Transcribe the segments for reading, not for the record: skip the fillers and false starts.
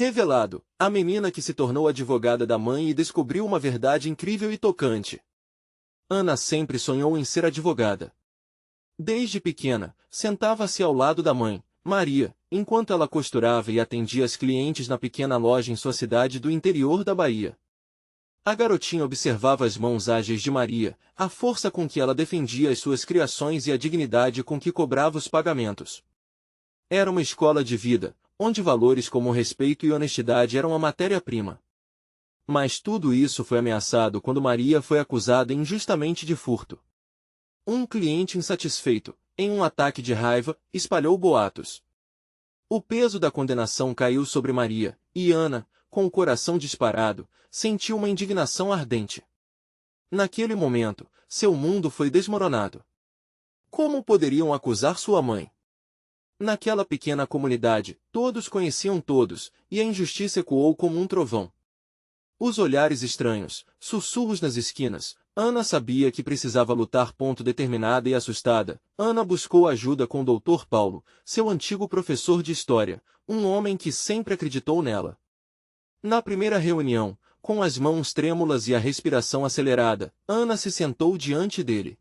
Revelado, a menina que se tornou advogada da mãe e descobriu uma verdade incrível e tocante. Ana sempre sonhou em ser advogada. Desde pequena, sentava-se ao lado da mãe, Maria, enquanto ela costurava e atendia as clientes na pequena loja em sua cidade do interior da Bahia. A garotinha observava as mãos ágeis de Maria, a força com que ela defendia as suas criações e a dignidade com que cobrava os pagamentos. Era uma escola de vida, onde valores como respeito e honestidade eram a matéria-prima. Mas tudo isso foi ameaçado quando Maria foi acusada injustamente de furto. Um cliente insatisfeito, em um ataque de raiva, espalhou boatos. O peso da condenação caiu sobre Maria, e Ana, com o coração disparado, sentiu uma indignação ardente. Naquele momento, seu mundo foi desmoronado. Como poderiam acusar sua mãe? Naquela pequena comunidade, todos conheciam todos, e a injustiça ecoou como um trovão. Os olhares estranhos, sussurros nas esquinas. Ana sabia que precisava lutar. Determinada e assustada, Ana buscou ajuda com o Dr. Paulo, seu antigo professor de história, um homem que sempre acreditou nela. Na primeira reunião, com as mãos trêmulas e a respiração acelerada, Ana se sentou diante dele.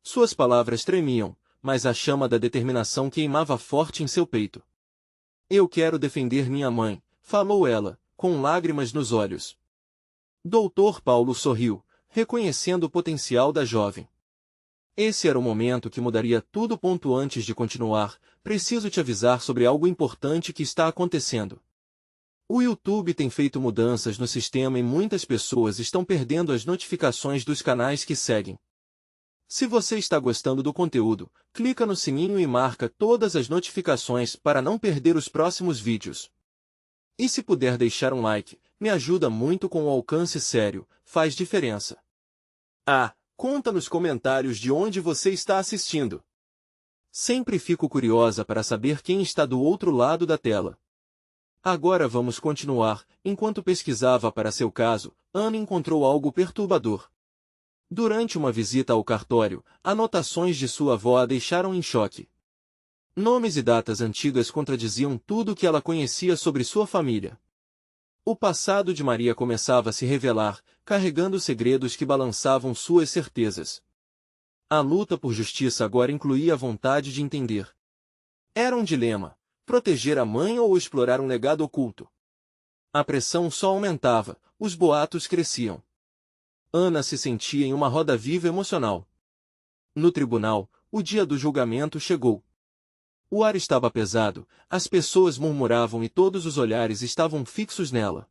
Suas palavras tremiam, mas a chama da determinação queimava forte em seu peito. Eu quero defender minha mãe, falou ela, com lágrimas nos olhos. Dr. Paulo sorriu, reconhecendo o potencial da jovem. Esse era o momento que mudaria tudo. Antes de continuar, preciso te avisar sobre algo importante que está acontecendo. O YouTube tem feito mudanças no sistema e muitas pessoas estão perdendo as notificações dos canais que seguem. Se você está gostando do conteúdo, clica no sininho e marca todas as notificações para não perder os próximos vídeos. E se puder deixar um like, me ajuda muito com o alcance sério, faz diferença. Conta nos comentários de onde você está assistindo. Sempre fico curiosa para saber quem está do outro lado da tela. Agora vamos continuar. Enquanto pesquisava para seu caso, Ana encontrou algo perturbador. Durante uma visita ao cartório, anotações de sua avó a deixaram em choque. Nomes e datas antigas contradiziam tudo o que ela conhecia sobre sua família. O passado de Maria começava a se revelar, carregando segredos que balançavam suas certezas. A luta por justiça agora incluía a vontade de entender. Era um dilema: proteger a mãe ou explorar um legado oculto? A pressão só aumentava, os boatos cresciam. Ana se sentia em uma roda viva emocional. No tribunal, o dia do julgamento chegou. O ar estava pesado, as pessoas murmuravam e todos os olhares estavam fixos nela.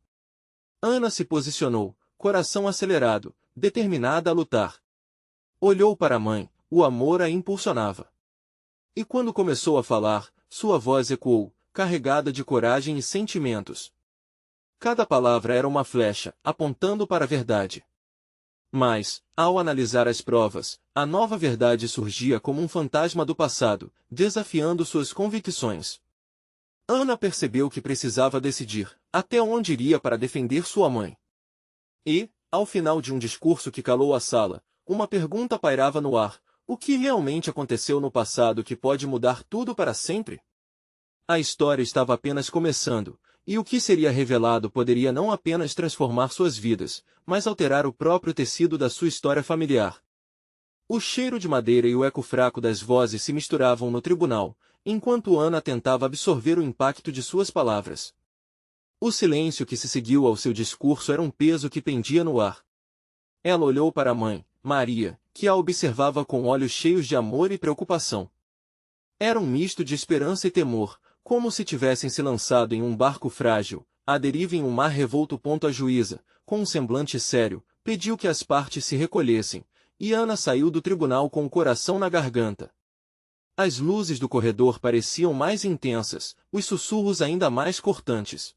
Ana se posicionou, coração acelerado, determinada a lutar. Olhou para a mãe, o amor a impulsionava. E quando começou a falar, sua voz ecoou, carregada de coragem e sentimentos. Cada palavra era uma flecha, apontando para a verdade. Mas, ao analisar as provas, a nova verdade surgia como um fantasma do passado, desafiando suas convicções. Ana percebeu que precisava decidir até onde iria para defender sua mãe. E, ao final de um discurso que calou a sala, uma pergunta pairava no ar: o que realmente aconteceu no passado que pode mudar tudo para sempre? A história estava apenas começando, e o que seria revelado poderia não apenas transformar suas vidas, mas alterar o próprio tecido da sua história familiar. O cheiro de madeira e o eco fraco das vozes se misturavam no tribunal, enquanto Ana tentava absorver o impacto de suas palavras. O silêncio que se seguiu ao seu discurso era um peso que pendia no ar. Ela olhou para a mãe, Maria, que a observava com olhos cheios de amor e preocupação. Era um misto de esperança e temor, como se tivessem se lançado em um barco frágil, à deriva em um mar revolto. A juíza, com um semblante sério, pediu que as partes se recolhessem, e Ana saiu do tribunal com o coração na garganta. As luzes do corredor pareciam mais intensas, os sussurros ainda mais cortantes.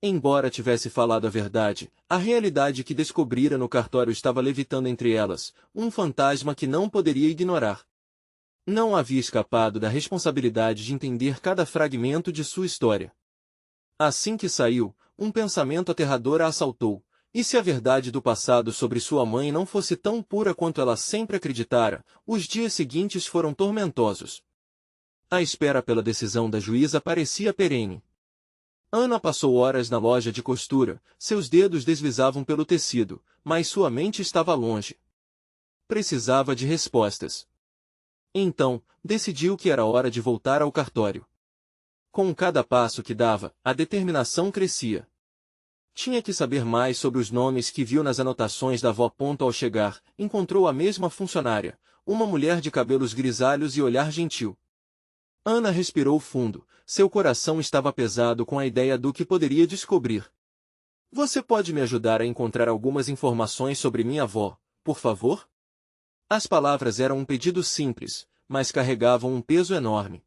Embora tivesse falado a verdade, a realidade que descobrira no cartório estava levitando entre elas, um fantasma que não poderia ignorar. Não havia escapado da responsabilidade de entender cada fragmento de sua história. Assim que saiu, um pensamento aterrador a assaltou: e se a verdade do passado sobre sua mãe não fosse tão pura quanto ela sempre acreditara? Os dias seguintes foram tormentosos. A espera pela decisão da juíza parecia perene. Ana passou horas na loja de costura, seus dedos deslizavam pelo tecido, mas sua mente estava longe. Precisava de respostas. Então, decidiu que era hora de voltar ao cartório. Com cada passo que dava, a determinação crescia. Tinha que saber mais sobre os nomes que viu nas anotações da avó. Ao chegar, encontrou a mesma funcionária, uma mulher de cabelos grisalhos e olhar gentil. Ana respirou fundo, seu coração estava pesado com a ideia do que poderia descobrir. Você pode me ajudar a encontrar algumas informações sobre minha avó, por favor? As palavras eram um pedido simples, mas carregavam um peso enorme.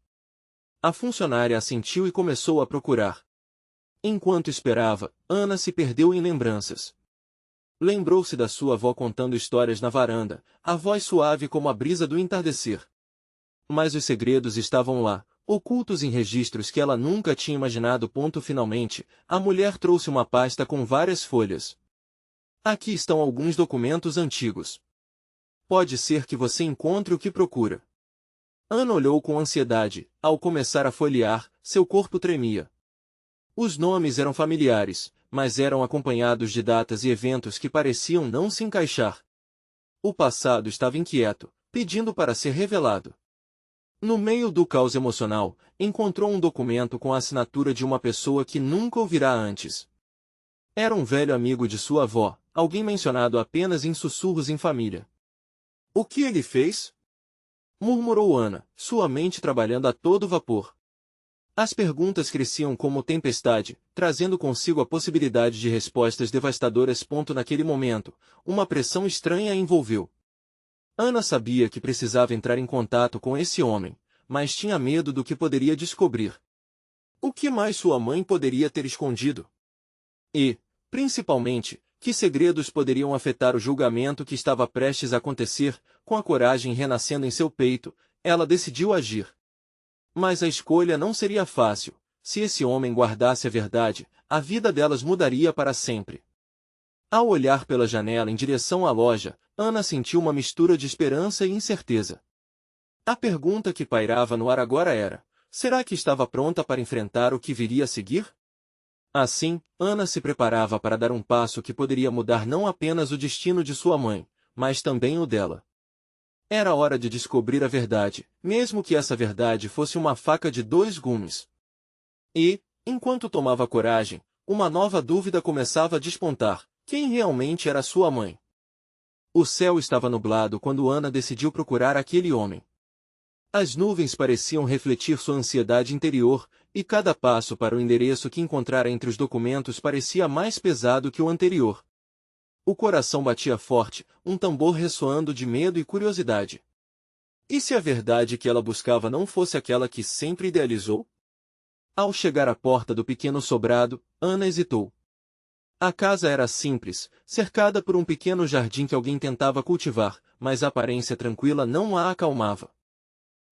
A funcionária assentiu e começou a procurar. Enquanto esperava, Ana se perdeu em lembranças. Lembrou-se da sua avó contando histórias na varanda, a voz suave como a brisa do entardecer. Mas os segredos estavam lá, ocultos em registros que ela nunca tinha imaginado. Finalmente, a mulher trouxe uma pasta com várias folhas. Aqui estão alguns documentos antigos. Pode ser que você encontre o que procura. Ana olhou com ansiedade. Ao começar a folhear, seu corpo tremia. Os nomes eram familiares, mas eram acompanhados de datas e eventos que pareciam não se encaixar. O passado estava inquieto, pedindo para ser revelado. No meio do caos emocional, encontrou um documento com a assinatura de uma pessoa que nunca ouvirá antes. Era um velho amigo de sua avó, alguém mencionado apenas em sussurros em família. O que ele fez? Murmurou Ana, sua mente trabalhando a todo vapor. As perguntas cresciam como tempestade, trazendo consigo a possibilidade de respostas devastadoras. Naquele momento, uma pressão estranha a envolveu. Ana sabia que precisava entrar em contato com esse homem, mas tinha medo do que poderia descobrir. O que mais sua mãe poderia ter escondido? E, principalmente, que segredos poderiam afetar o julgamento que estava prestes a acontecer? Com a coragem renascendo em seu peito, ela decidiu agir. Mas a escolha não seria fácil. Se esse homem guardasse a verdade, a vida delas mudaria para sempre. Ao olhar pela janela em direção à loja, Ana sentiu uma mistura de esperança e incerteza. A pergunta que pairava no ar agora era: será que estava pronta para enfrentar o que viria a seguir? Assim, Ana se preparava para dar um passo que poderia mudar não apenas o destino de sua mãe, mas também o dela. Era hora de descobrir a verdade, mesmo que essa verdade fosse uma faca de dois gumes. E, enquanto tomava coragem, uma nova dúvida começava a despontar: quem realmente era sua mãe? O céu estava nublado quando Ana decidiu procurar aquele homem. As nuvens pareciam refletir sua ansiedade interior, e cada passo para o endereço que encontrara entre os documentos parecia mais pesado que o anterior. O coração batia forte, um tambor ressoando de medo e curiosidade. E se a verdade que ela buscava não fosse aquela que sempre idealizou? Ao chegar à porta do pequeno sobrado, Ana hesitou. A casa era simples, cercada por um pequeno jardim que alguém tentava cultivar, mas a aparência tranquila não a acalmava.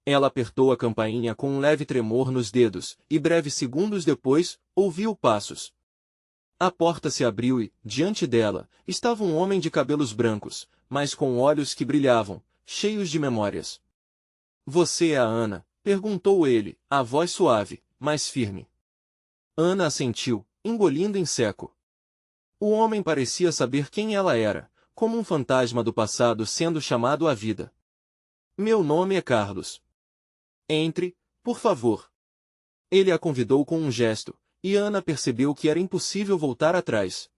Ela apertou a campainha com um leve tremor nos dedos, e breves segundos depois, ouviu passos. A porta se abriu e, diante dela, estava um homem de cabelos brancos, mas com olhos que brilhavam, cheios de memórias. Você é a Ana? Perguntou ele, a voz suave, mas firme. Ana assentiu, engolindo em seco. O homem parecia saber quem ela era, como um fantasma do passado sendo chamado à vida. Meu nome é Carlos. Entre, por favor. Ele a convidou com um gesto, e Ana percebeu que era impossível voltar atrás.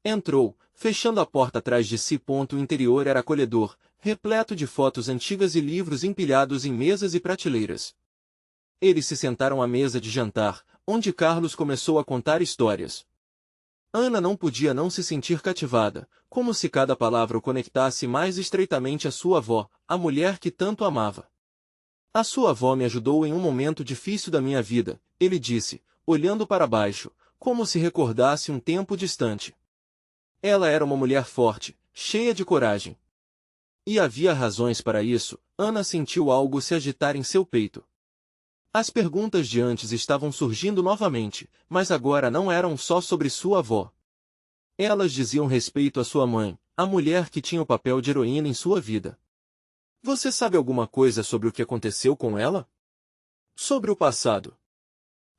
Entrou, fechando a porta atrás de si. O interior era acolhedor, repleto de fotos antigas e livros empilhados em mesas e prateleiras. Eles se sentaram à mesa de jantar, onde Carlos começou a contar histórias. Ana não podia não se sentir cativada, como se cada palavra o conectasse mais estreitamente à sua avó, a mulher que tanto amava. A sua avó me ajudou em um momento difícil da minha vida, ele disse, olhando para baixo, como se recordasse um tempo distante. Ela era uma mulher forte, cheia de coragem. E havia razões para isso. Ana sentiu algo se agitar em seu peito. As perguntas de antes estavam surgindo novamente, mas agora não eram só sobre sua avó. Elas diziam respeito à sua mãe, a mulher que tinha o papel de heroína em sua vida. Você sabe alguma coisa sobre o que aconteceu com ela? Sobre o passado.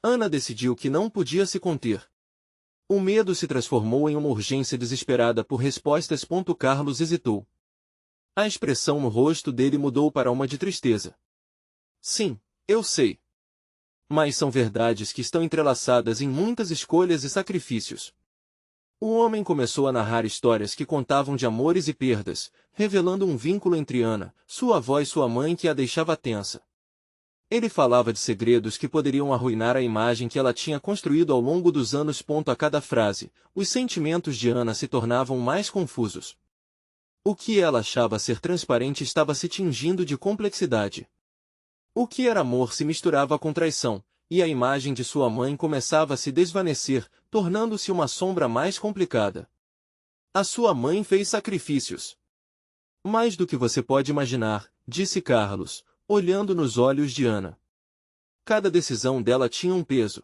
Ana decidiu que não podia se conter. O medo se transformou em uma urgência desesperada por respostas. Carlos hesitou. A expressão no rosto dele mudou para uma de tristeza. Sim, eu sei. Mas são verdades que estão entrelaçadas em muitas escolhas e sacrifícios. O homem começou a narrar histórias que contavam de amores e perdas, revelando um vínculo entre Ana, sua avó e sua mãe que a deixava tensa. Ele falava de segredos que poderiam arruinar a imagem que ela tinha construído ao longo dos anos. A cada frase, os sentimentos de Ana se tornavam mais confusos. O que ela achava ser transparente estava se tingindo de complexidade. O que era amor se misturava com traição, e a imagem de sua mãe começava a se desvanecer, tornando-se uma sombra mais complicada. A sua mãe fez sacrifícios. Mais do que você pode imaginar, disse Carlos, olhando nos olhos de Ana. Cada decisão dela tinha um peso.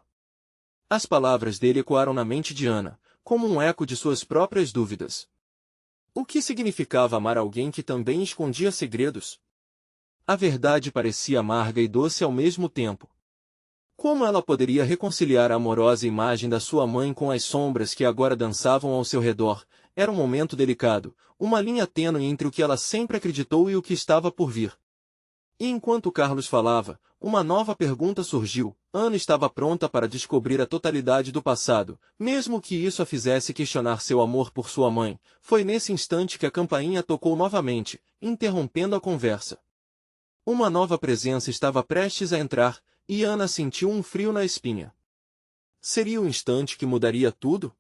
As palavras dele ecoaram na mente de Ana, como um eco de suas próprias dúvidas. O que significava amar alguém que também escondia segredos? A verdade parecia amarga e doce ao mesmo tempo. Como ela poderia reconciliar a amorosa imagem da sua mãe com as sombras que agora dançavam ao seu redor? Era um momento delicado, uma linha tênue entre o que ela sempre acreditou e o que estava por vir. E enquanto Carlos falava, uma nova pergunta surgiu. Ana estava pronta para descobrir a totalidade do passado, mesmo que isso a fizesse questionar seu amor por sua mãe. Foi nesse instante que a campainha tocou novamente, interrompendo a conversa. Uma nova presença estava prestes a entrar, e Ana sentiu um frio na espinha. Seria o instante que mudaria tudo?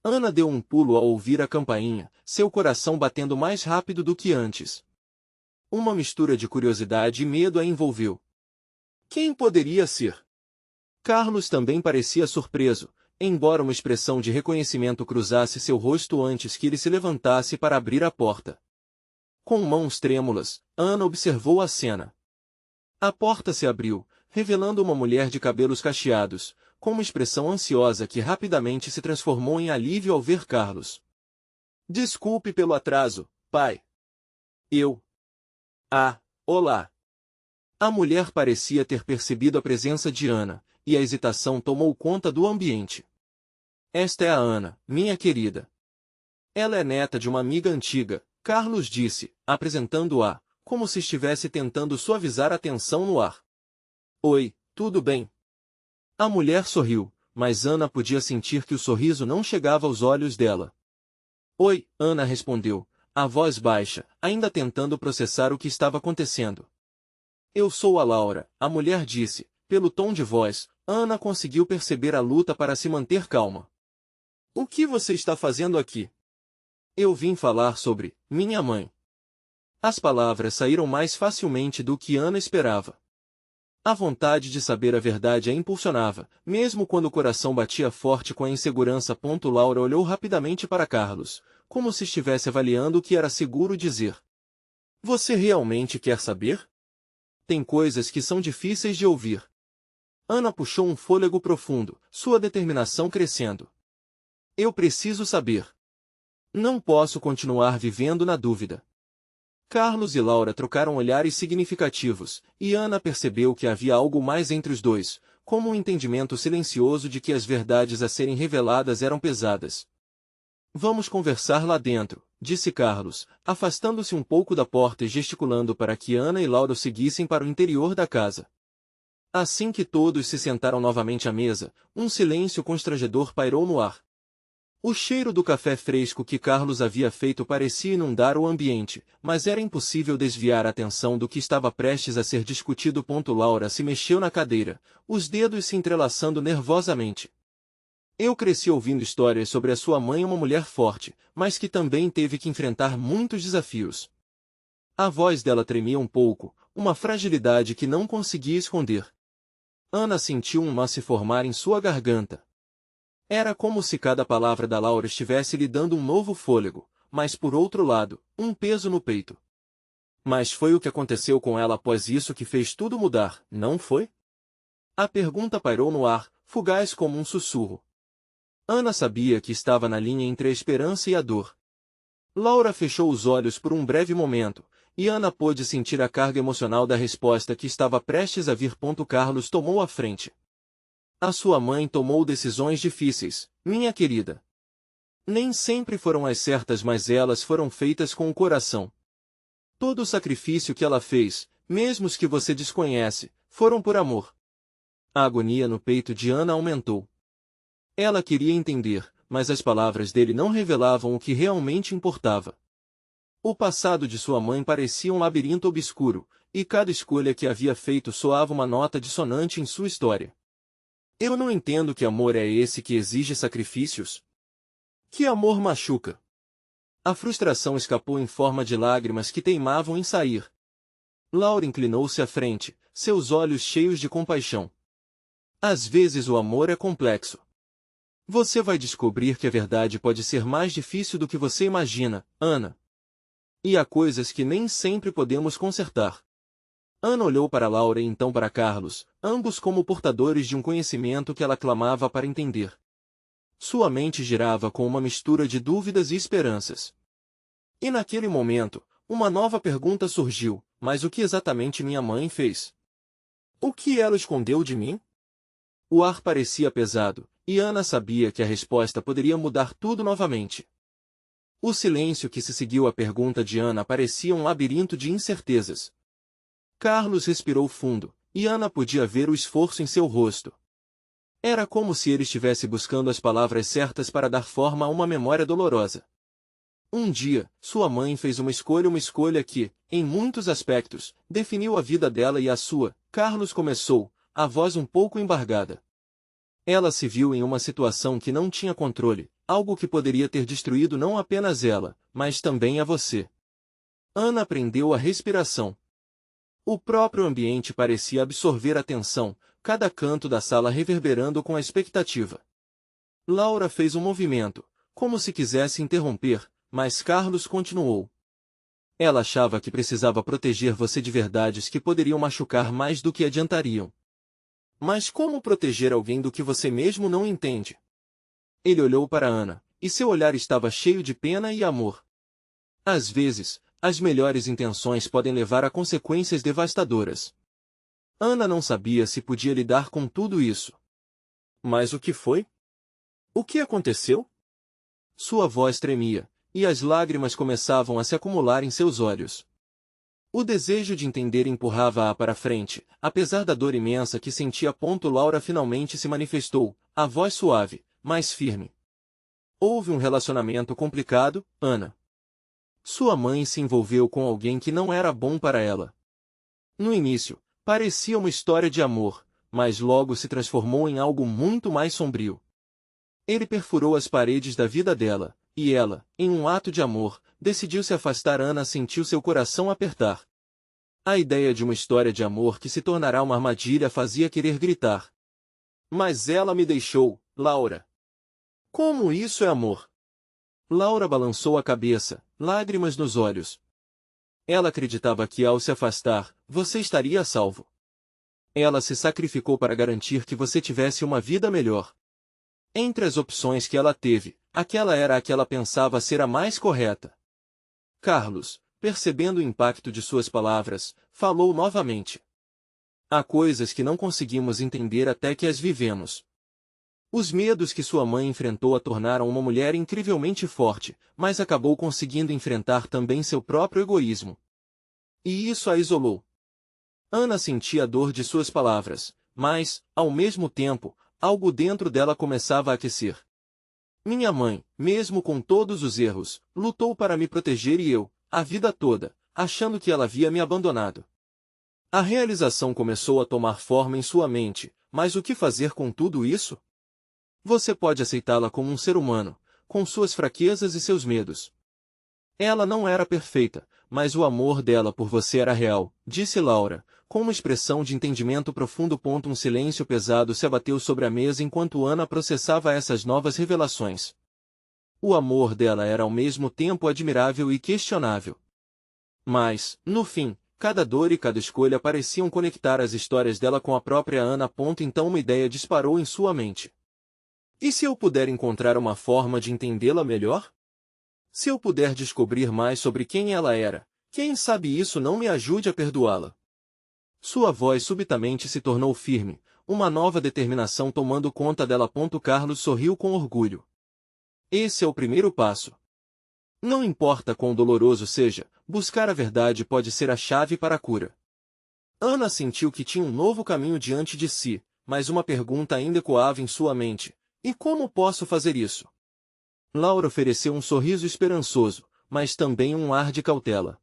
Ana deu um pulo ao ouvir a campainha, seu coração batendo mais rápido do que antes. Uma mistura de curiosidade e medo a envolveu. Quem poderia ser? Carlos também parecia surpreso, embora uma expressão de reconhecimento cruzasse seu rosto antes que ele se levantasse para abrir a porta. Com mãos trêmulas, Ana observou a cena. A porta se abriu, revelando uma mulher de cabelos cacheados, com uma expressão ansiosa que rapidamente se transformou em alívio ao ver Carlos. Desculpe pelo atraso, pai. Olá. A mulher parecia ter percebido a presença de Ana, e a hesitação tomou conta do ambiente. Esta é a Ana, minha querida. Ela é neta de uma amiga antiga, Carlos disse, apresentando-a, como se estivesse tentando suavizar a tensão no ar. Oi, tudo bem? A mulher sorriu, mas Ana podia sentir que o sorriso não chegava aos olhos dela. Oi, Ana respondeu, a voz baixa, ainda tentando processar o que estava acontecendo. Eu sou a Laura, a mulher disse. Pelo tom de voz, Ana conseguiu perceber a luta para se manter calma. O que você está fazendo aqui? Eu vim falar sobre minha mãe. As palavras saíram mais facilmente do que Ana esperava. A vontade de saber a verdade a impulsionava, mesmo quando o coração batia forte com a insegurança. Laura olhou rapidamente para Carlos, como se estivesse avaliando o que era seguro dizer. Você realmente quer saber? Tem coisas que são difíceis de ouvir. Ana puxou um fôlego profundo, sua determinação crescendo. Eu preciso saber. Não posso continuar vivendo na dúvida. Carlos e Laura trocaram olhares significativos, e Ana percebeu que havia algo mais entre os dois, como um entendimento silencioso de que as verdades a serem reveladas eram pesadas. Vamos conversar lá dentro, disse Carlos, afastando-se um pouco da porta e gesticulando para que Ana e Laura o seguissem para o interior da casa. Assim que todos se sentaram novamente à mesa, um silêncio constrangedor pairou no ar. O cheiro do café fresco que Carlos havia feito parecia inundar o ambiente, mas era impossível desviar a atenção do que estava prestes a ser discutido. Laura se mexeu na cadeira, os dedos se entrelaçando nervosamente. Eu cresci ouvindo histórias sobre a sua mãe, uma mulher forte, mas que também teve que enfrentar muitos desafios. A voz dela tremia um pouco, uma fragilidade que não conseguia esconder. Ana sentiu um nó se formar em sua garganta. Era como se cada palavra da Laura estivesse lhe dando um novo fôlego, mas por outro lado, um peso no peito. Mas foi o que aconteceu com ela após isso que fez tudo mudar, não foi? A pergunta pairou no ar, fugaz como um sussurro. Ana sabia que estava na linha entre a esperança e a dor. Laura fechou os olhos por um breve momento, e Ana pôde sentir a carga emocional da resposta que estava prestes a vir. Carlos tomou a frente. A sua mãe tomou decisões difíceis, minha querida. Nem sempre foram as certas, mas elas foram feitas com o coração. Todo o sacrifício que ela fez, mesmo os que você desconhece, foram por amor. A agonia no peito de Ana aumentou. Ela queria entender, mas as palavras dele não revelavam o que realmente importava. O passado de sua mãe parecia um labirinto obscuro, e cada escolha que havia feito soava uma nota dissonante em sua história. Eu não entendo que amor é esse que exige sacrifícios. Que amor machuca. A frustração escapou em forma de lágrimas que teimavam em sair. Laura inclinou-se à frente, seus olhos cheios de compaixão. Às vezes o amor é complexo. Você vai descobrir que a verdade pode ser mais difícil do que você imagina, Ana. E há coisas que nem sempre podemos consertar. Ana olhou para Laura e então para Carlos, ambos como portadores de um conhecimento que ela clamava para entender. Sua mente girava com uma mistura de dúvidas e esperanças. E naquele momento, uma nova pergunta surgiu: mas o que exatamente minha mãe fez? O que ela escondeu de mim? O ar parecia pesado, e Ana sabia que a resposta poderia mudar tudo novamente. O silêncio que se seguiu à pergunta de Ana parecia um labirinto de incertezas. Carlos respirou fundo, e Ana podia ver o esforço em seu rosto. Era como se ele estivesse buscando as palavras certas para dar forma a uma memória dolorosa. Um dia, sua mãe fez uma escolha que, em muitos aspectos, definiu a vida dela e a sua. Carlos começou, a voz um pouco embargada. Ela se viu em uma situação que não tinha controle, algo que poderia ter destruído não apenas ela, mas também a você. Ana prendeu a respiração. O próprio ambiente parecia absorver a tensão, cada canto da sala reverberando com a expectativa. Laura fez um movimento, como se quisesse interromper, mas Carlos continuou. Ela achava que precisava proteger você de verdades que poderiam machucar mais do que adiantariam. Mas como proteger alguém do que você mesmo não entende? Ele olhou para Ana, e seu olhar estava cheio de pena e amor. Às vezes, as melhores intenções podem levar a consequências devastadoras. Ana não sabia se podia lidar com tudo isso. Mas o que foi? O que aconteceu? Sua voz tremia, e as lágrimas começavam a se acumular em seus olhos. O desejo de entender empurrava-a para frente, apesar da dor imensa que sentia. Laura finalmente se manifestou, a voz suave, mas firme. Houve um relacionamento complicado, Ana. Sua mãe se envolveu com alguém que não era bom para ela. No início, parecia uma história de amor, mas logo se transformou em algo muito mais sombrio. Ele perfurou as paredes da vida dela, e ela, em um ato de amor, decidiu se afastar. Ana sentiu seu coração apertar. A ideia de uma história de amor que se tornará uma armadilha fazia querer gritar. Mas ela me deixou, Laura. Como isso é amor? Laura balançou a cabeça, lágrimas nos olhos. Ela acreditava que ao se afastar, você estaria a salvo. Ela se sacrificou para garantir que você tivesse uma vida melhor. Entre as opções que ela teve, aquela era a que ela pensava ser a mais correta. Carlos, percebendo o impacto de suas palavras, falou novamente. Há coisas que não conseguimos entender até que as vivemos. Os medos que sua mãe enfrentou a tornaram uma mulher incrivelmente forte, mas acabou conseguindo enfrentar também seu próprio egoísmo. E isso a isolou. Ana sentia a dor de suas palavras, mas, ao mesmo tempo, algo dentro dela começava a aquecer. Minha mãe, mesmo com todos os erros, lutou para me proteger e eu, a vida toda, achando que ela havia me abandonado. A realização começou a tomar forma em sua mente, mas o que fazer com tudo isso? Você pode aceitá-la como um ser humano, com suas fraquezas e seus medos. Ela não era perfeita, mas o amor dela por você era real, disse Laura, com uma expressão de entendimento profundo. Um silêncio pesado se abateu sobre a mesa enquanto Ana processava essas novas revelações. O amor dela era ao mesmo tempo admirável e questionável. Mas, no fim, cada dor e cada escolha pareciam conectar as histórias dela com a própria Ana. Então uma ideia disparou em sua mente. E se eu puder encontrar uma forma de entendê-la melhor? Se eu puder descobrir mais sobre quem ela era, quem sabe isso não me ajude a perdoá-la? Sua voz subitamente se tornou firme, uma nova determinação tomando conta dela. Carlos sorriu com orgulho. Esse é o primeiro passo. Não importa quão doloroso seja, buscar a verdade pode ser a chave para a cura. Ana sentiu que tinha um novo caminho diante de si, mas uma pergunta ainda ecoava em sua mente: e como posso fazer isso? Laura ofereceu um sorriso esperançoso, mas também um ar de cautela.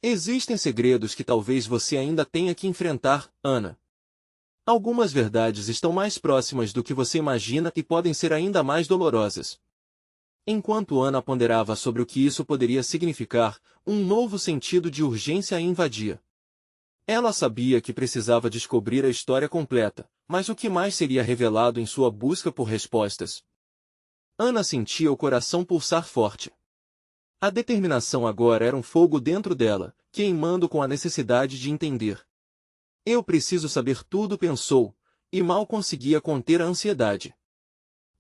Existem segredos que talvez você ainda tenha que enfrentar, Ana. Algumas verdades estão mais próximas do que você imagina e podem ser ainda mais dolorosas. Enquanto Ana ponderava sobre o que isso poderia significar, um novo sentido de urgência a invadia. Ela sabia que precisava descobrir a história completa, mas o que mais seria revelado em sua busca por respostas? Ana sentia o coração pulsar forte. A determinação agora era um fogo dentro dela, queimando com a necessidade de entender. Eu preciso saber tudo, pensou, e mal conseguia conter a ansiedade.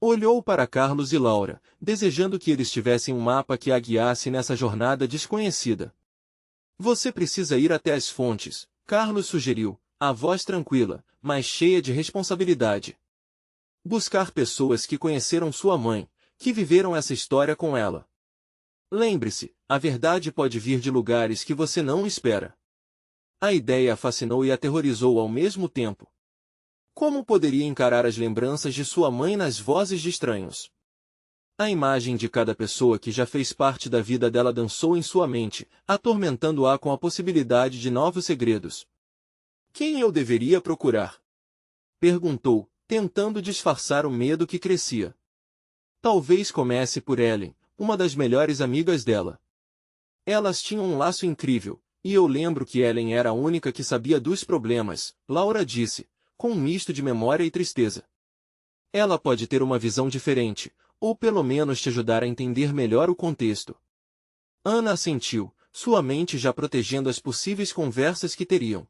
Olhou para Carlos e Laura, desejando que eles tivessem um mapa que a guiasse nessa jornada desconhecida. Você precisa ir até as fontes, Carlos sugeriu, a voz tranquila, mas cheia de responsabilidade. Buscar pessoas que conheceram sua mãe, que viveram essa história com ela. Lembre-se, a verdade pode vir de lugares que você não espera. A ideia a fascinou e aterrorizou ao mesmo tempo. Como poderia encarar as lembranças de sua mãe nas vozes de estranhos? A imagem de cada pessoa que já fez parte da vida dela dançou em sua mente, atormentando-a com a possibilidade de novos segredos. Quem eu deveria procurar? Perguntou, tentando disfarçar o medo que crescia. Talvez comece por Ellen, uma das melhores amigas dela. Elas tinham um laço incrível, e eu lembro que Ellen era a única que sabia dos problemas, Laura disse, com um misto de memória e tristeza. Ela pode ter uma visão diferente, ou pelo menos te ajudar a entender melhor o contexto. Ana assentiu, sua mente já protegendo as possíveis conversas que teriam.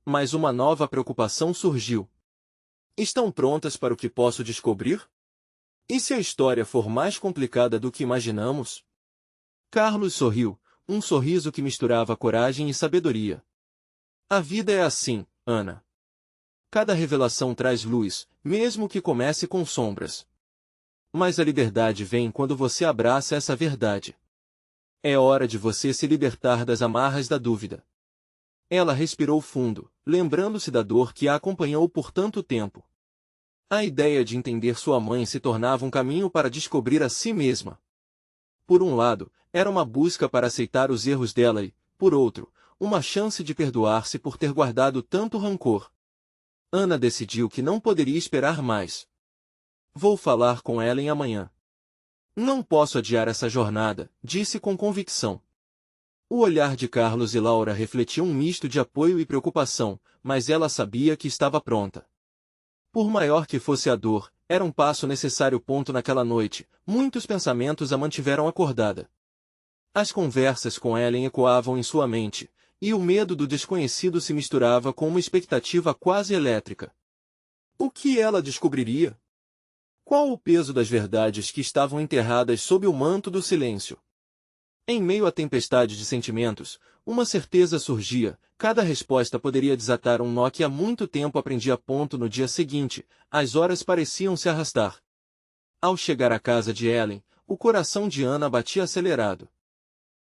Mas uma nova preocupação surgiu. Estão prontas para o que posso descobrir? E se a história for mais complicada do que imaginamos? Carlos sorriu, um sorriso que misturava coragem e sabedoria. A vida é assim, Ana. Cada revelação traz luz, mesmo que comece com sombras. Mas a liberdade vem quando você abraça essa verdade. É hora de você se libertar das amarras da dúvida. Ela respirou fundo, lembrando-se da dor que a acompanhou por tanto tempo. A ideia de entender sua mãe se tornava um caminho para descobrir a si mesma. Por um lado, era uma busca para aceitar os erros dela e, por outro, uma chance de perdoar-se por ter guardado tanto rancor. Ana decidiu que não poderia esperar mais. Vou falar com Ellen amanhã. Não posso adiar essa jornada, disse com convicção. O olhar de Carlos e Laura refletia um misto de apoio e preocupação, mas ela sabia que estava pronta. Por maior que fosse a dor, era um passo necessário. Naquela noite, muitos pensamentos a mantiveram acordada. As conversas com Ellen ecoavam em sua mente, e o medo do desconhecido se misturava com uma expectativa quase elétrica. O que ela descobriria? Qual o peso das verdades que estavam enterradas sob o manto do silêncio? Em meio à tempestade de sentimentos, uma certeza surgia: cada resposta poderia desatar um nó que há muito tempo aprendia. No dia seguinte, as horas pareciam se arrastar. Ao chegar à casa de Ellen, o coração de Ana batia acelerado.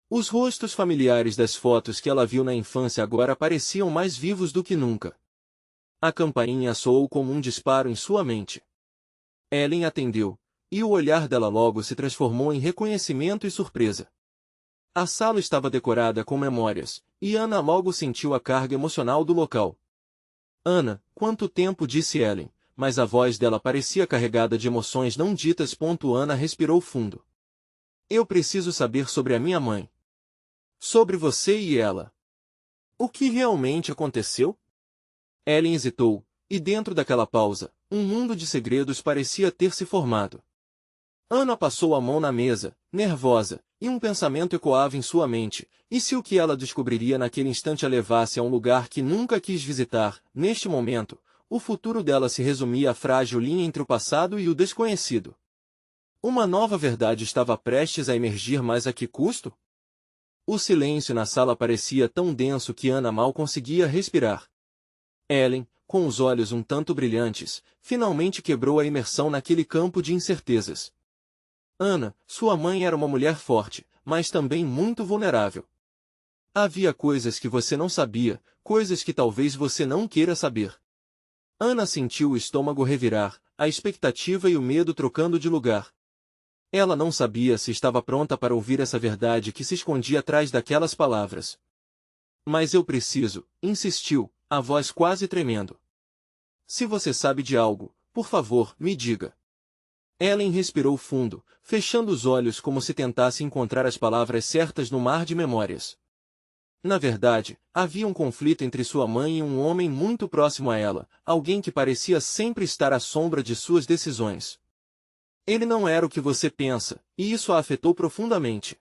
Os rostos familiares das fotos que ela viu na infância agora pareciam mais vivos do que nunca. A campainha soou como um disparo em sua mente. Ellen atendeu, e o olhar dela logo se transformou em reconhecimento e surpresa. A sala estava decorada com memórias, e Ana logo sentiu a carga emocional do local. Ana, quanto tempo, disse Ellen, mas a voz dela parecia carregada de emoções não ditas. Ana respirou fundo. Eu preciso saber sobre a minha mãe. Sobre você e ela. O que realmente aconteceu? Ellen hesitou, e dentro daquela pausa, um mundo de segredos parecia ter se formado. Ana passou a mão na mesa, nervosa, e um pensamento ecoava em sua mente: e se o que ela descobriria naquele instante a levasse a um lugar que nunca quis visitar? Neste momento, o futuro dela se resumia à frágil linha entre o passado e o desconhecido. Uma nova verdade estava prestes a emergir, mas a que custo? O silêncio na sala parecia tão denso que Ana mal conseguia respirar. Ellen, com os olhos um tanto brilhantes, finalmente quebrou a imersão naquele campo de incertezas. Ana, sua mãe era uma mulher forte, mas também muito vulnerável. Havia coisas que você não sabia, coisas que talvez você não queira saber. Ana sentiu o estômago revirar, a expectativa e o medo trocando de lugar. Ela não sabia se estava pronta para ouvir essa verdade que se escondia atrás daquelas palavras. Mas eu preciso, insistiu, a voz quase tremendo. Se você sabe de algo, por favor, me diga. Ellen respirou fundo, fechando os olhos como se tentasse encontrar as palavras certas no mar de memórias. Na verdade, havia um conflito entre sua mãe e um homem muito próximo a ela, alguém que parecia sempre estar à sombra de suas decisões. Ele não era o que você pensa, e isso a afetou profundamente.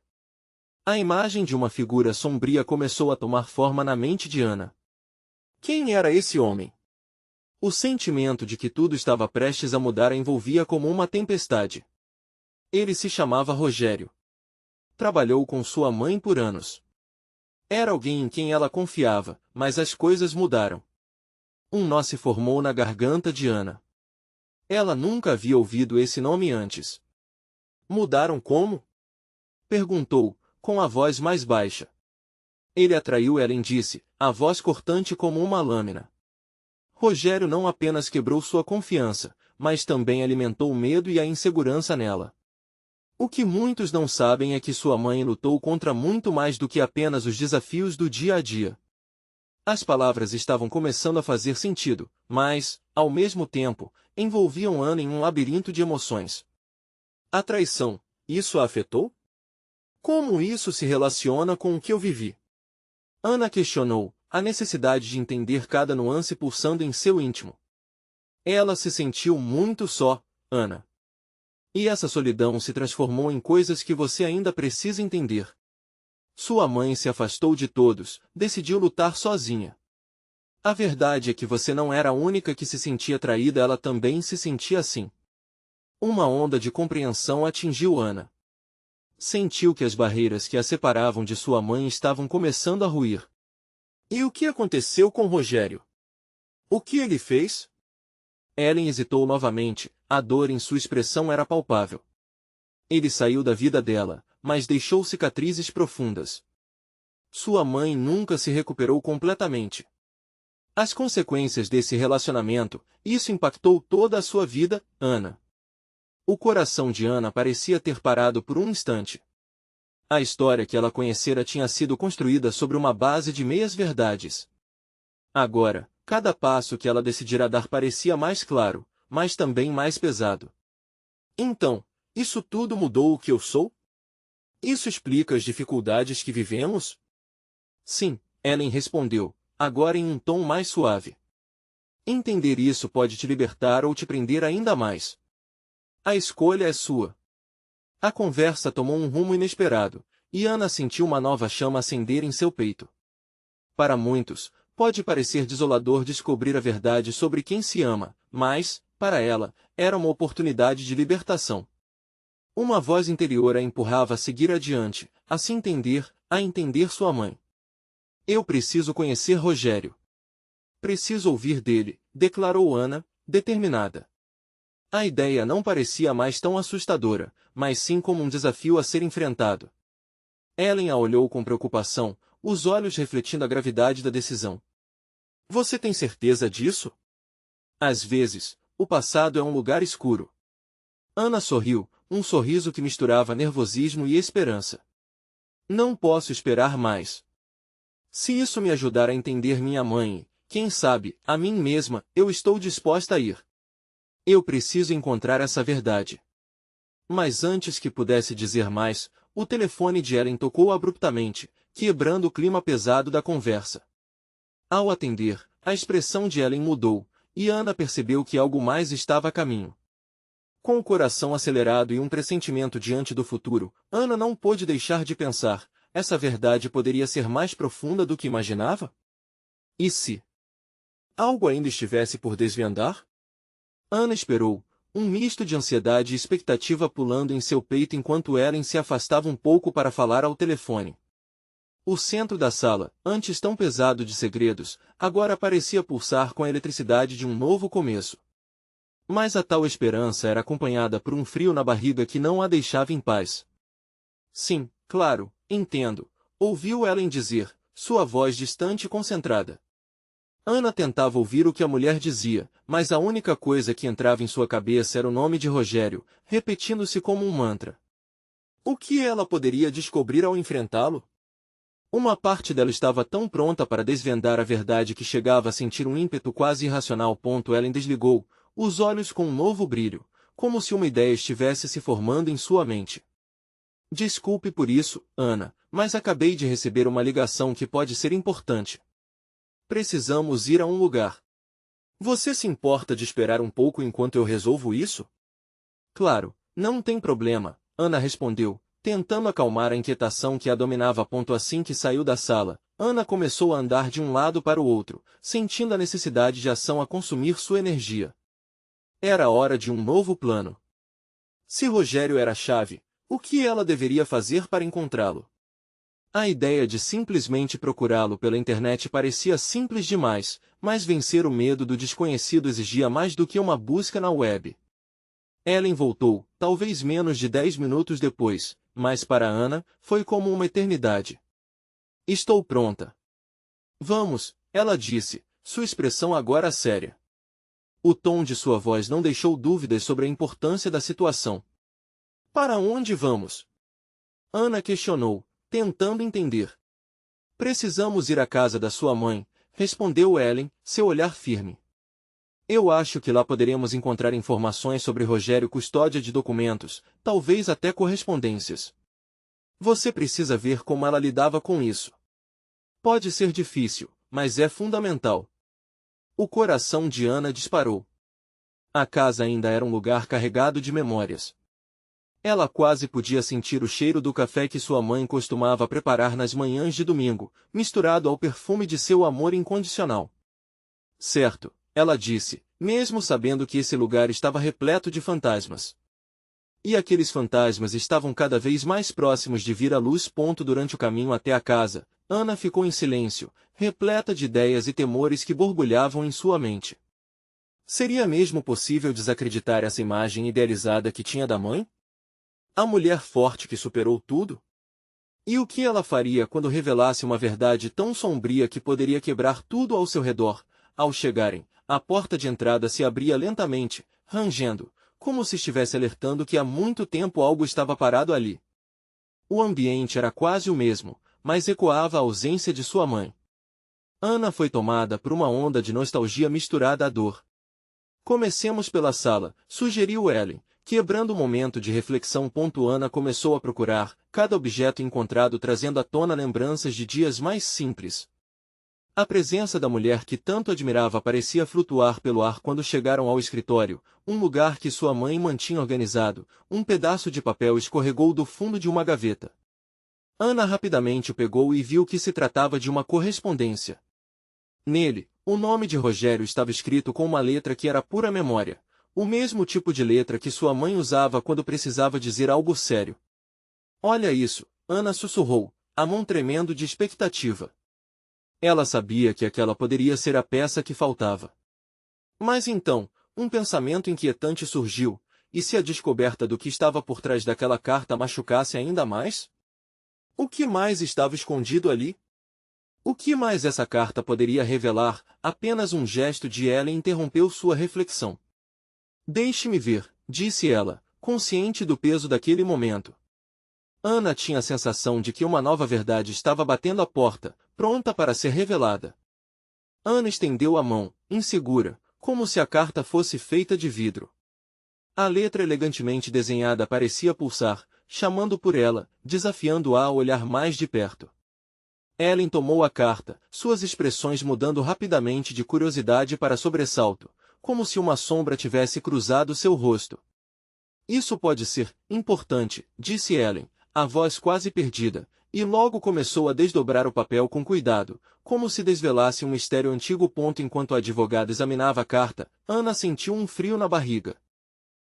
A imagem de uma figura sombria começou a tomar forma na mente de Ana. Quem era esse homem? O sentimento de que tudo estava prestes a mudar a envolvia como uma tempestade. Ele se chamava Rogério. Trabalhou com sua mãe por anos. Era alguém em quem ela confiava, mas as coisas mudaram. Um nó se formou na garganta de Ana. Ela nunca havia ouvido esse nome antes. Mudaram como? Perguntou, com a voz mais baixa. Ele atraiu Ellen, disse, a voz cortante como uma lâmina. Rogério não apenas quebrou sua confiança, mas também alimentou o medo e a insegurança nela. O que muitos não sabem é que sua mãe lutou contra muito mais do que apenas os desafios do dia a dia. As palavras estavam começando a fazer sentido, mas, ao mesmo tempo, envolviam Ana em um labirinto de emoções. A traição, isso a afetou? Como isso se relaciona com o que eu vivi? Ana questionou, a necessidade de entender cada nuance pulsando em seu íntimo. Ela se sentiu muito só, Ana. E essa solidão se transformou em coisas que você ainda precisa entender. Sua mãe se afastou de todos, decidiu lutar sozinha. A verdade é que você não era a única que se sentia traída, ela também se sentia assim. Uma onda de compreensão atingiu Ana. Sentiu que as barreiras que a separavam de sua mãe estavam começando a ruir. E o que aconteceu com Rogério? O que ele fez? Ellen hesitou novamente, a dor em sua expressão era palpável. Ele saiu da vida dela, mas deixou cicatrizes profundas. Sua mãe nunca se recuperou completamente. As consequências desse relacionamento, isso impactou toda a sua vida, Ana. O coração de Ana parecia ter parado por um instante. A história que ela conhecera tinha sido construída sobre uma base de meias-verdades. Agora, cada passo que ela decidira dar parecia mais claro, mas também mais pesado. Então, isso tudo mudou o que eu sou? Isso explica as dificuldades que vivemos? Sim, Ellen respondeu, agora em um tom mais suave. Entender isso pode te libertar ou te prender ainda mais. A escolha é sua. A conversa tomou um rumo inesperado, e Ana sentiu uma nova chama acender em seu peito. Para muitos, pode parecer desolador descobrir a verdade sobre quem se ama, mas, para ela, era uma oportunidade de libertação. Uma voz interior a empurrava a seguir adiante, a se entender, a entender sua mãe. Eu preciso conhecer Rogério. Preciso ouvir dele, declarou Ana, determinada. A ideia não parecia mais tão assustadora, mas sim como um desafio a ser enfrentado. Ellen a olhou com preocupação, os olhos refletindo a gravidade da decisão. Você tem certeza disso? Às vezes, o passado é um lugar escuro. Ana sorriu, um sorriso que misturava nervosismo e esperança. Não posso esperar mais. Se isso me ajudar a entender minha mãe, quem sabe, a mim mesma, eu estou disposta a ir. Eu preciso encontrar essa verdade. Mas antes que pudesse dizer mais, o telefone de Ellen tocou abruptamente, quebrando o clima pesado da conversa. Ao atender, a expressão de Ellen mudou, e Ana percebeu que algo mais estava a caminho. Com o coração acelerado e um pressentimento diante do futuro, Ana não pôde deixar de pensar, essa verdade poderia ser mais profunda do que imaginava? E se algo ainda estivesse por desvendar? Ana esperou, um misto de ansiedade e expectativa pulando em seu peito enquanto Ellen se afastava um pouco para falar ao telefone. O centro da sala, antes tão pesado de segredos, agora parecia pulsar com a eletricidade de um novo começo. Mas a tal esperança era acompanhada por um frio na barriga que não a deixava em paz. Sim, claro, entendo, ouviu Ellen dizer, sua voz distante e concentrada. Ana tentava ouvir o que a mulher dizia, mas a única coisa que entrava em sua cabeça era o nome de Rogério, repetindo-se como um mantra. O que ela poderia descobrir ao enfrentá-lo? Uma parte dela estava tão pronta para desvendar a verdade que chegava a sentir um ímpeto quase irracional. Ellen desligou, os olhos com um novo brilho, como se uma ideia estivesse se formando em sua mente. Desculpe por isso, Ana, mas acabei de receber uma ligação que pode ser importante. Precisamos ir a um lugar. Você se importa de esperar um pouco enquanto eu resolvo isso? Claro, não tem problema, Ana respondeu, tentando acalmar a inquietação que a dominava. Assim que saiu da sala, Ana começou a andar de um lado para o outro, sentindo a necessidade de ação a consumir sua energia. Era hora de um novo plano. Se Rogério era a chave, o que ela deveria fazer para encontrá-lo? A ideia de simplesmente procurá-lo pela internet parecia simples demais, mas vencer o medo do desconhecido exigia mais do que uma busca na web. Ellen voltou, talvez menos de 10 minutos depois, mas para Ana, foi como uma eternidade. Estou pronta. Vamos, ela disse, sua expressão agora séria. O tom de sua voz não deixou dúvidas sobre a importância da situação. Para onde vamos? Ana questionou, tentando entender. Precisamos ir à casa da sua mãe, respondeu Ellen, seu olhar firme. Eu acho que lá poderemos encontrar informações sobre Rogério, custódia de documentos, talvez até correspondências. Você precisa ver como ela lidava com isso. Pode ser difícil, mas é fundamental. O coração de Ana disparou. A casa ainda era um lugar carregado de memórias. Ela quase podia sentir o cheiro do café que sua mãe costumava preparar nas manhãs de domingo, misturado ao perfume de seu amor incondicional. Certo, ela disse, mesmo sabendo que esse lugar estava repleto de fantasmas. E aqueles fantasmas estavam cada vez mais próximos de vir à luz. Durante o caminho até a casa, Ana ficou em silêncio, repleta de ideias e temores que borbulhavam em sua mente. Seria mesmo possível desacreditar essa imagem idealizada que tinha da mãe? A mulher forte que superou tudo? E o que ela faria quando revelasse uma verdade tão sombria que poderia quebrar tudo ao seu redor? Ao chegarem, a porta de entrada se abria lentamente, rangendo, como se estivesse alertando que há muito tempo algo estava parado ali. O ambiente era quase o mesmo, mas ecoava a ausência de sua mãe. Ana foi tomada por uma onda de nostalgia misturada à dor. Comecemos pela sala, sugeriu Ellen, quebrando o momento de reflexão. Ana começou a procurar, cada objeto encontrado trazendo à tona lembranças de dias mais simples. A presença da mulher que tanto admirava parecia flutuar pelo ar quando chegaram ao escritório, um lugar que sua mãe mantinha organizado. Um pedaço de papel escorregou do fundo de uma gaveta. Ana rapidamente o pegou e viu que se tratava de uma correspondência. Nele, o nome de Rogério estava escrito com uma letra que era pura memória, o mesmo tipo de letra que sua mãe usava quando precisava dizer algo sério. Olha isso, Ana sussurrou, a mão tremendo de expectativa. Ela sabia que aquela poderia ser a peça que faltava. Mas então, um pensamento inquietante surgiu, e se a descoberta do que estava por trás daquela carta machucasse ainda mais? O que mais estava escondido ali? O que mais essa carta poderia revelar? Apenas um gesto de Ellen interrompeu sua reflexão. Deixe-me ver, disse ela, consciente do peso daquele momento. Ana tinha a sensação de que uma nova verdade estava batendo à porta, pronta para ser revelada. Ana estendeu a mão, insegura, como se a carta fosse feita de vidro. A letra elegantemente desenhada parecia pulsar, chamando por ela, desafiando-a a olhar mais de perto. Ellen tomou a carta, suas expressões mudando rapidamente de curiosidade para sobressalto, como se uma sombra tivesse cruzado seu rosto. Isso pode ser importante, disse Ellen, a voz quase perdida, e logo começou a desdobrar o papel com cuidado, como se desvelasse um mistério antigo. Enquanto a advogada examinava a carta, Ana sentiu um frio na barriga.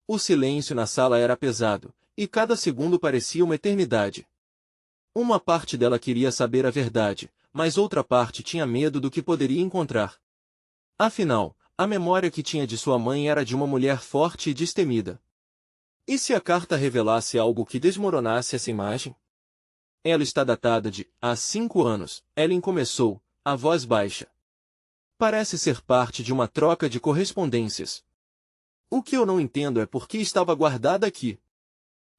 O silêncio na sala era pesado, e cada segundo parecia uma eternidade. Uma parte dela queria saber a verdade, mas outra parte tinha medo do que poderia encontrar. Afinal, a memória que tinha de sua mãe era de uma mulher forte e destemida. E se a carta revelasse algo que desmoronasse essa imagem? Ela está datada de há 5 anos, Ellen começou, a voz baixa. Parece ser parte de uma troca de correspondências. O que eu não entendo é por que estava guardada aqui.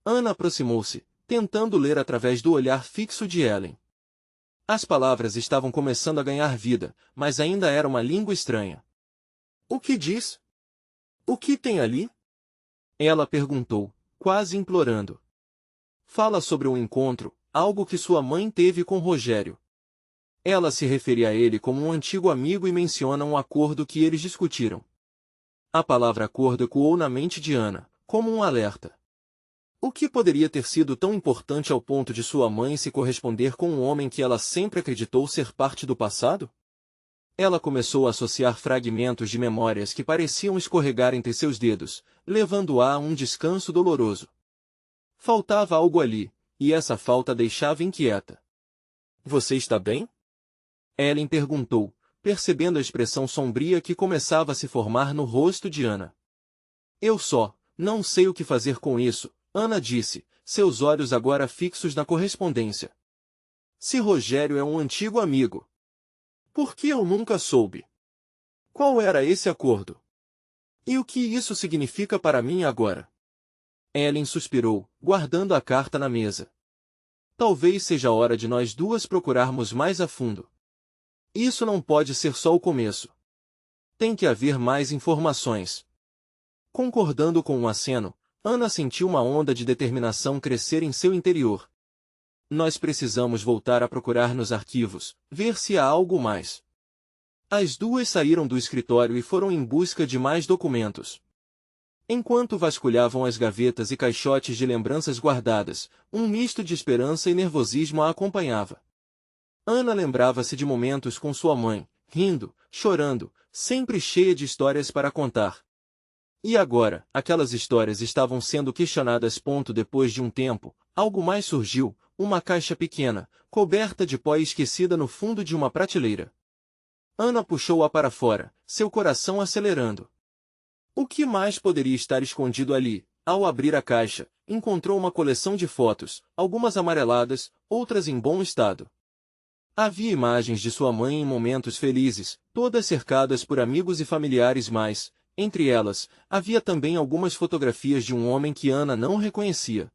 Ana aproximou-se, tentando ler através do olhar fixo de Ellen. As palavras estavam começando a ganhar vida, mas ainda era uma língua estranha. O que diz? O que tem ali? Ela perguntou, quase implorando. Fala sobre um encontro, algo que sua mãe teve com Rogério. Ela se referia a ele como um antigo amigo e menciona um acordo que eles discutiram. A palavra acordo ecoou na mente de Ana, como um alerta. O que poderia ter sido tão importante ao ponto de sua mãe se corresponder com um homem que ela sempre acreditou ser parte do passado? Ela começou a associar fragmentos de memórias que pareciam escorregar entre seus dedos, levando-a a um descanso doloroso. Faltava algo ali, e essa falta a deixava inquieta. Você está bem? Ellen perguntou, percebendo a expressão sombria que começava a se formar no rosto de Ana. Eu só, não sei o que fazer com isso, Ana disse, seus olhos agora fixos na correspondência. Se Rogério é um antigo amigo, por que eu nunca soube? Qual era esse acordo? E o que isso significa para mim agora? Ellen suspirou, guardando a carta na mesa. Talvez seja a hora de nós duas procurarmos mais a fundo. Isso não pode ser só o começo. Tem que haver mais informações. Concordando com um aceno, Ana sentiu uma onda de determinação crescer em seu interior. Nós precisamos voltar a procurar nos arquivos, ver se há algo mais. As duas saíram do escritório e foram em busca de mais documentos. Enquanto vasculhavam as gavetas e caixotes de lembranças guardadas, um misto de esperança e nervosismo a acompanhava. Ana lembrava-se de momentos com sua mãe, rindo, chorando, sempre cheia de histórias para contar. E agora, aquelas histórias estavam sendo questionadas. Depois de um tempo, algo mais surgiu, uma caixa pequena, coberta de pó e esquecida no fundo de uma prateleira. Ana puxou-a para fora, seu coração acelerando. O que mais poderia estar escondido ali? Ao abrir a caixa, encontrou uma coleção de fotos, algumas amareladas, outras em bom estado. Havia imagens de sua mãe em momentos felizes, todas cercadas por amigos e familiares, mas, entre elas, havia também algumas fotografias de um homem que Ana não reconhecia.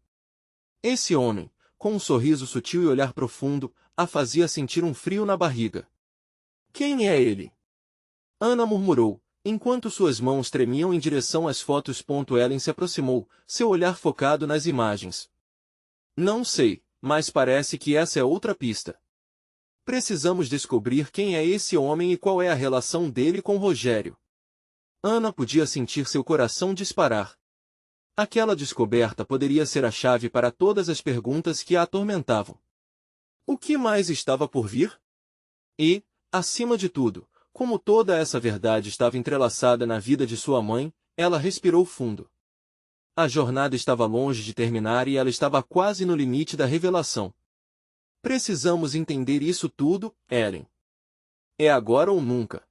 Esse homem, com um sorriso sutil e olhar profundo, a fazia sentir um frio na barriga. Quem é ele? Ana murmurou, enquanto suas mãos tremiam em direção às fotos. Ellen se aproximou, seu olhar focado nas imagens. Não sei, mas parece que essa é outra pista. Precisamos descobrir quem é esse homem e qual é a relação dele com Rogério. Ana podia sentir seu coração disparar. Aquela descoberta poderia ser a chave para todas as perguntas que a atormentavam. O que mais estava por vir? E, acima de tudo, como toda essa verdade estava entrelaçada na vida de sua mãe, ela respirou fundo. A jornada estava longe de terminar e ela estava quase no limite da revelação. Precisamos entender isso tudo, Ellen. É agora ou nunca.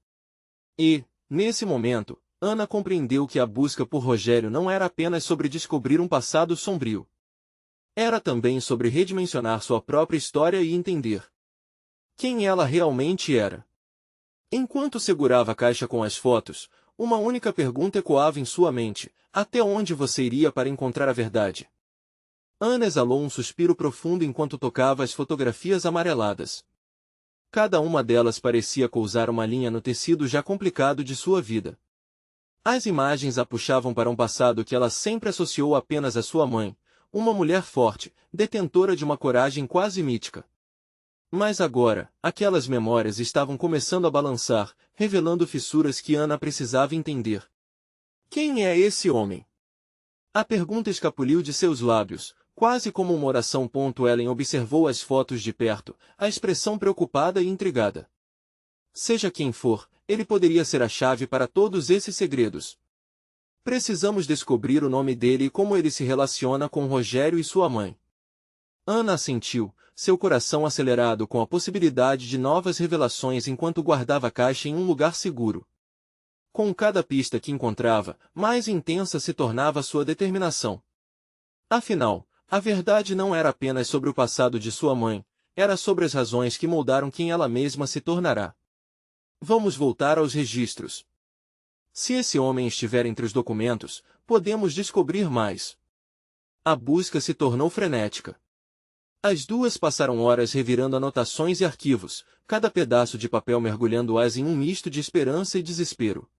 E, nesse momento, Ana compreendeu que a busca por Rogério não era apenas sobre descobrir um passado sombrio. Era também sobre redimensionar sua própria história e entender quem ela realmente era. Enquanto segurava a caixa com as fotos, uma única pergunta ecoava em sua mente: até onde você iria para encontrar a verdade? Ana exalou um suspiro profundo enquanto tocava as fotografias amareladas. Cada uma delas parecia cousar uma linha no tecido já complicado de sua vida. As imagens a puxavam para um passado que ela sempre associou apenas à sua mãe, uma mulher forte, detentora de uma coragem quase mítica. Mas agora, aquelas memórias estavam começando a balançar, revelando fissuras que Ana precisava entender. Quem é esse homem? A pergunta escapuliu de seus lábios, quase como uma oração. Ellen observou as fotos de perto, a expressão preocupada e intrigada. Seja quem for, ele poderia ser a chave para todos esses segredos. Precisamos descobrir o nome dele e como ele se relaciona com Rogério e sua mãe. Ana assentiu, seu coração acelerado com a possibilidade de novas revelações enquanto guardava a caixa em um lugar seguro. Com cada pista que encontrava, mais intensa se tornava sua determinação. Afinal, a verdade não era apenas sobre o passado de sua mãe, era sobre as razões que moldaram quem ela mesma se tornará. Vamos voltar aos registros. Se esse homem estiver entre os documentos, podemos descobrir mais. A busca se tornou frenética. As duas passaram horas revirando anotações e arquivos, cada pedaço de papel mergulhando-as em um misto de esperança e desespero.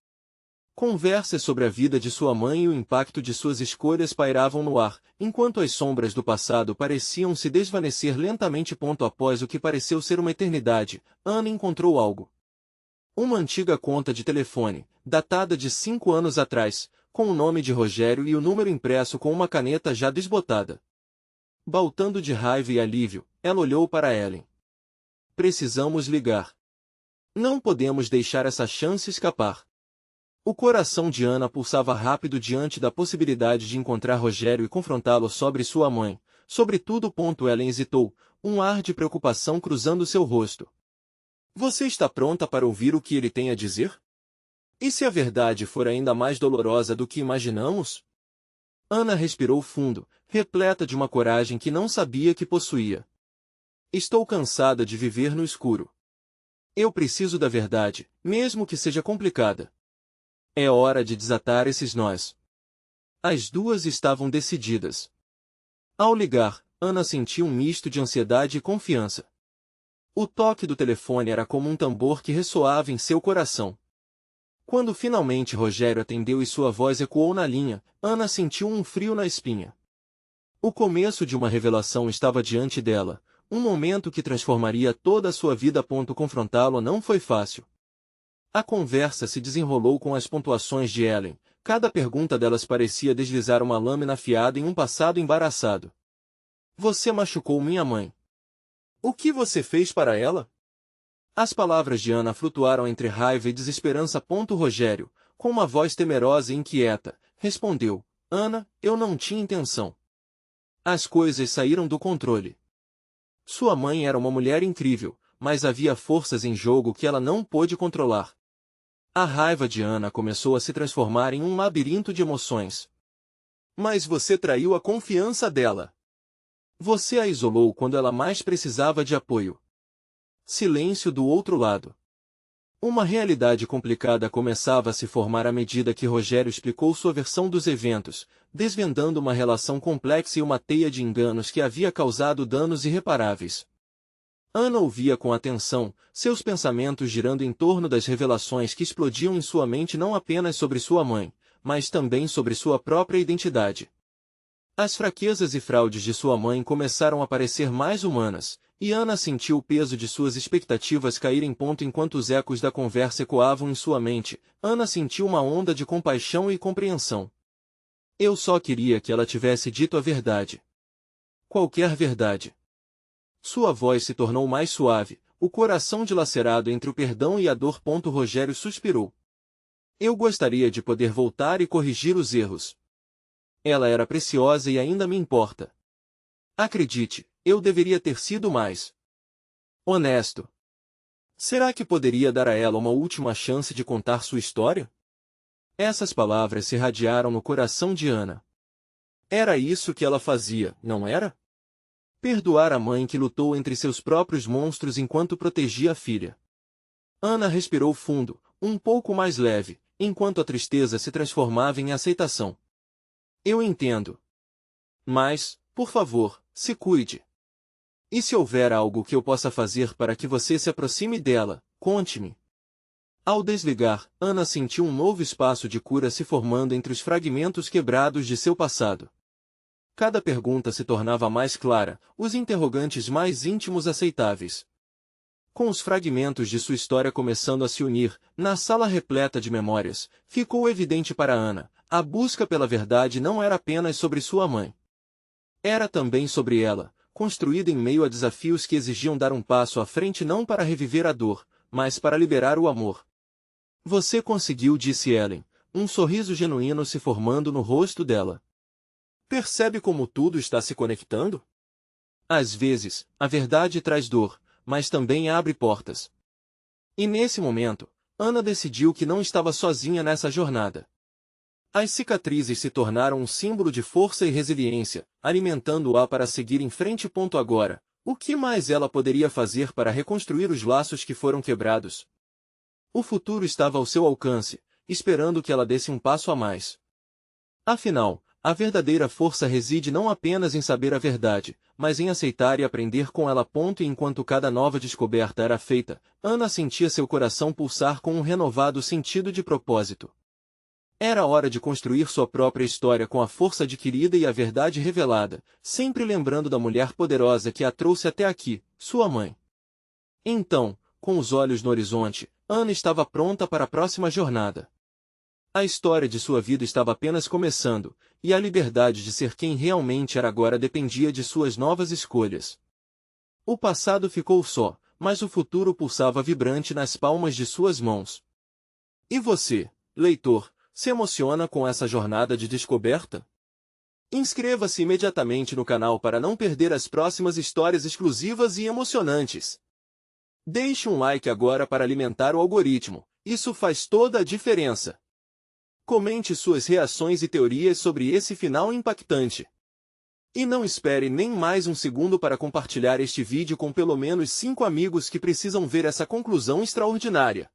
Conversas sobre a vida de sua mãe e o impacto de suas escolhas pairavam no ar, enquanto as sombras do passado pareciam se desvanecer lentamente. Após o que pareceu ser uma eternidade, Ana encontrou algo. Uma antiga conta de telefone, datada de 5 anos atrás, com o nome de Rogério e o número impresso com uma caneta já desbotada. Baltando de raiva e alívio, ela olhou para Ellen. Precisamos ligar. Não podemos deixar essa chance escapar. O coração de Ana pulsava rápido diante da possibilidade de encontrar Rogério e confrontá-lo sobre sua mãe, sobretudo. Ellen hesitou, um ar de preocupação cruzando seu rosto. Você está pronta para ouvir o que ele tem a dizer? E se a verdade for ainda mais dolorosa do que imaginamos? Ana respirou fundo, repleta de uma coragem que não sabia que possuía. Estou cansada de viver no escuro. Eu preciso da verdade, mesmo que seja complicada. É hora de desatar esses nós. As duas estavam decididas. Ao ligar, Ana sentiu um misto de ansiedade e confiança. O toque do telefone era como um tambor que ressoava em seu coração. Quando finalmente Rogério atendeu e sua voz ecoou na linha, Ana sentiu um frio na espinha. O começo de uma revelação estava diante dela, um momento que transformaria toda a sua vida. Confrontá-lo não foi fácil. A conversa se desenrolou com as pontuações de Ellen, cada pergunta delas parecia deslizar uma lâmina afiada em um passado embaraçado. Você machucou minha mãe. O que você fez para ela? As palavras de Ana flutuaram entre raiva e desesperança. Rogério, com uma voz temerosa e inquieta, respondeu, Ana, eu não tinha intenção. As coisas saíram do controle. Sua mãe era uma mulher incrível, mas havia forças em jogo que ela não pôde controlar. A raiva de Ana começou a se transformar em um labirinto de emoções. Mas você traiu a confiança dela. Você a isolou quando ela mais precisava de apoio. Silêncio do outro lado. Uma realidade complicada começava a se formar à medida que Rogério explicou sua versão dos eventos, desvendando uma relação complexa e uma teia de enganos que havia causado danos irreparáveis. Ana ouvia com atenção, seus pensamentos girando em torno das revelações que explodiam em sua mente não apenas sobre sua mãe, mas também sobre sua própria identidade. As fraquezas e fraudes de sua mãe começaram a parecer mais humanas, e Ana sentiu o peso de suas expectativas caírem. Enquanto os ecos da conversa ecoavam em sua mente, Ana sentiu uma onda de compaixão e compreensão. Eu só queria que ela tivesse dito a verdade. Qualquer verdade. Sua voz se tornou mais suave, o coração dilacerado entre o perdão e a dor. Rogério suspirou. Eu gostaria de poder voltar e corrigir os erros. Ela era preciosa e ainda me importa. Acredite, eu deveria ter sido mais honesto. Será que poderia dar a ela uma última chance de contar sua história? Essas palavras se irradiaram no coração de Ana. Era isso que ela fazia, não era? Perdoar a mãe que lutou entre seus próprios monstros enquanto protegia a filha. Ana respirou fundo, um pouco mais leve, enquanto a tristeza se transformava em aceitação. Eu entendo. Mas, por favor, se cuide. E se houver algo que eu possa fazer para que você se aproxime dela, conte-me. Ao desligar, Ana sentiu um novo espaço de cura se formando entre os fragmentos quebrados de seu passado. Cada pergunta se tornava mais clara, os interrogantes mais íntimos aceitáveis. Com os fragmentos de sua história começando a se unir, na sala repleta de memórias, ficou evidente para Ana, a busca pela verdade não era apenas sobre sua mãe. Era também sobre ela, construída em meio a desafios que exigiam dar um passo à frente não para reviver a dor, mas para liberar o amor. Você conseguiu, disse Ellen, um sorriso genuíno se formando no rosto dela. Percebe como tudo está se conectando? Às vezes, a verdade traz dor, mas também abre portas. E nesse momento, Ana decidiu que não estava sozinha nessa jornada. As cicatrizes se tornaram um símbolo de força e resiliência, alimentando-a para seguir em frente. Agora, o que mais ela poderia fazer para reconstruir os laços que foram quebrados? O futuro estava ao seu alcance, esperando que ela desse um passo a mais. Afinal, a verdadeira força reside não apenas em saber a verdade, mas em aceitar e aprender com ela. E enquanto cada nova descoberta era feita, Ana sentia seu coração pulsar com um renovado sentido de propósito. Era hora de construir sua própria história com a força adquirida e a verdade revelada, sempre lembrando da mulher poderosa que a trouxe até aqui, sua mãe. Então, com os olhos no horizonte, Ana estava pronta para a próxima jornada. A história de sua vida estava apenas começando, e a liberdade de ser quem realmente era agora dependia de suas novas escolhas. O passado ficou só, mas o futuro pulsava vibrante nas palmas de suas mãos. E você, leitor, se emociona com essa jornada de descoberta? Inscreva-se imediatamente no canal para não perder as próximas histórias exclusivas e emocionantes. Deixe um like agora para alimentar o algoritmo, isso faz toda a diferença. Comente suas reações e teorias sobre esse final impactante. E não espere nem mais um segundo para compartilhar este vídeo com pelo menos 5 amigos que precisam ver essa conclusão extraordinária.